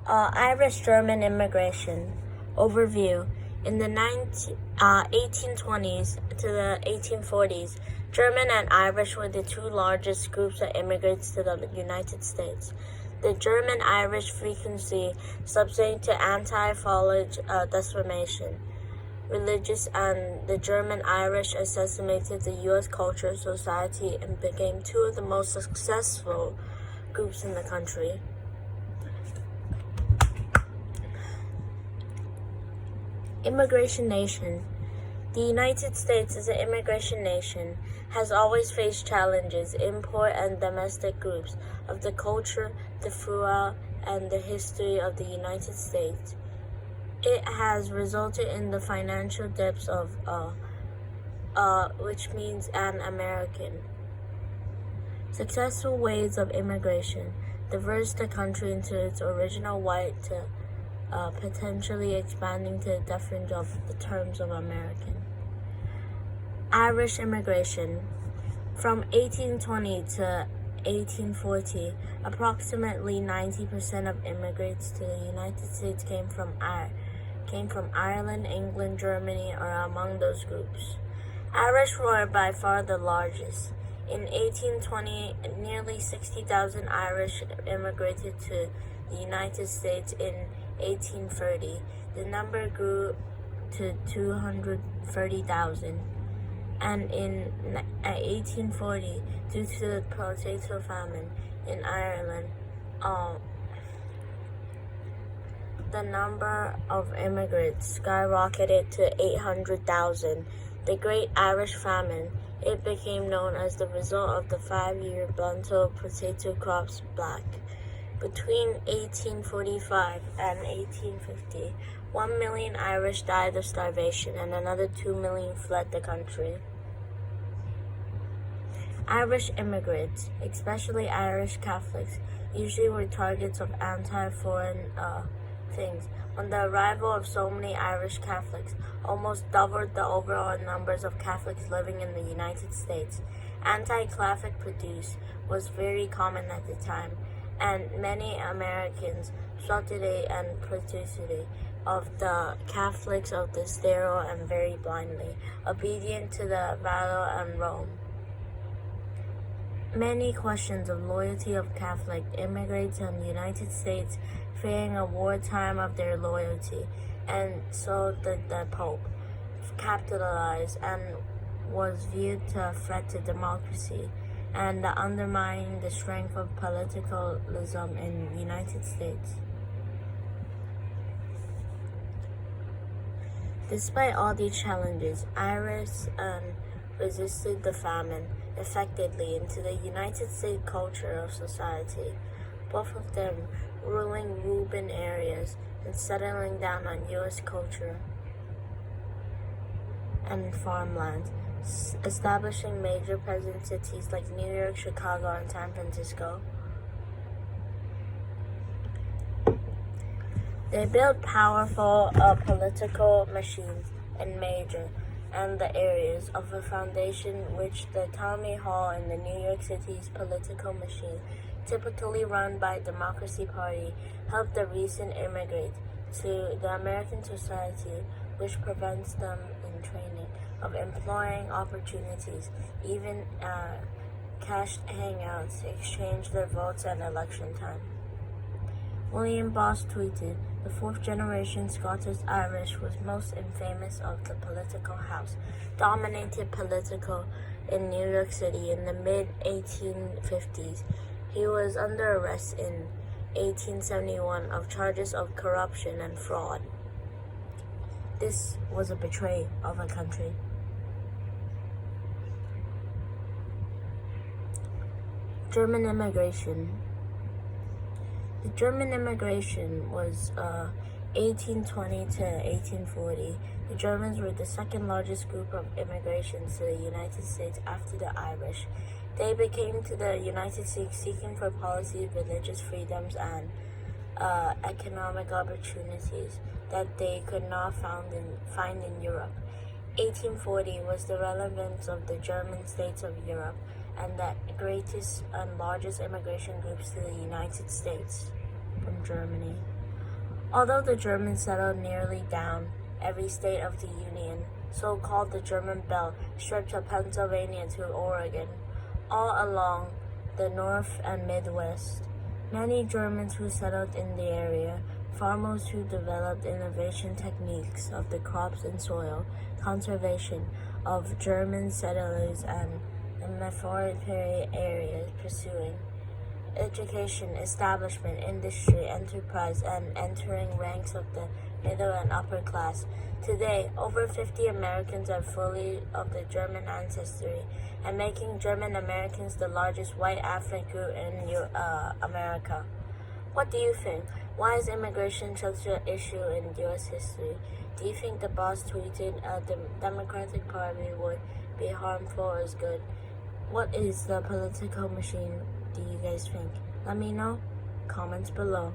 Irish-German immigration. Overview. In the 1820s to the 1840s, German and Irish were the two largest groups of immigrants to the United States. The German-Irish frequency subject to anti-Fallage decimation. Religious and the German-Irish assimilated the U.S. culture, society, and became two of the most successful groups in the country. Immigration nation. The United States is an immigration nation, has always faced challenges, import and domestic groups of the culture, the throughout, and the history of the United States. It has resulted in the financial depths of which means an American. Successful waves of immigration diverse the country into its original white to potentially expanding to the definition of the terms of American. Irish immigration. From 1820 to 1840, approximately 90% of immigrants to the United States came from Ireland, England, Germany, or among those groups. Irish were by far the largest. In 1820, nearly 60,000 Irish immigrated to the United States. In 1830, the number grew to 230,000. And in 1840, due to the potato famine in Ireland, the number of immigrants skyrocketed to 800,000. The Great Irish Famine, it became known as the result of the 5-year Blunto potato crops black. Between 1845 and 1850, 1 million Irish died of starvation and another 2 million fled the country. Irish immigrants, especially Irish Catholics, usually were targets of anti-foreign things. When the arrival of so many Irish Catholics almost doubled the overall numbers of Catholics living in the United States, anti-Catholic prejudice was very common at the time, and many Americans subtly and prejudice of the Catholics of the sterile and very blindly obedient to the Vatican and Rome. Many questions of loyalty of Catholic immigrants in the United States, fearing a wartime of their loyalty, and so the Pope capitalized and was viewed to a threat to democracy and undermining the strength of politicalism in the United States. Despite all these challenges, Irish resisted the famine effectively into the United States culture of society, both of them ruling urban areas and settling down on U.S. culture and farmland, establishing major present cities like New York, Chicago, and San Francisco. They built powerful political machines and the areas of a foundation which the Tammany Hall in the New York City's political machine, typically run by Democracy Party, helped the recent immigrate to the American society, which prevents them in training of employing opportunities, even cash hangouts to exchange their votes at election time. William Boss tweeted, "The fourth-generation Scottish Irish was most infamous of the political house, dominated political in New York City in the mid-1850s. He was under arrest in 1871 of charges of corruption and fraud." This was a betrayal of a country. German immigration. The German immigration was 1820 to 1840. The Germans were the second largest group of immigrations to the United States after the Irish. They came to the United States seeking for policies, religious freedoms, and economic opportunities that they could not find in Europe. 1840 was the relevance of the German states of Europe and the greatest and largest immigration groups to the United States from Germany. Although the Germans settled nearly down every state of the Union, so-called the German Belt, stretched from Pennsylvania to Oregon, all along the North and Midwest. Many Germans who settled in the area, farmers who developed innovation techniques of the crops and soil, conservation of German settlers and methodical areas pursuing education, establishment, industry, enterprise, and entering ranks of the middle and upper class. Today, over 50 Americans are fully of the German ancestry, and making German Americans the largest white ethnic group in America. What do you think? Why is immigration such an issue in U.S. history? Do you think the boss tweeted the Democratic Party would be harmful or is good? What is the political machine, do you guys think? Let me know. Comments below.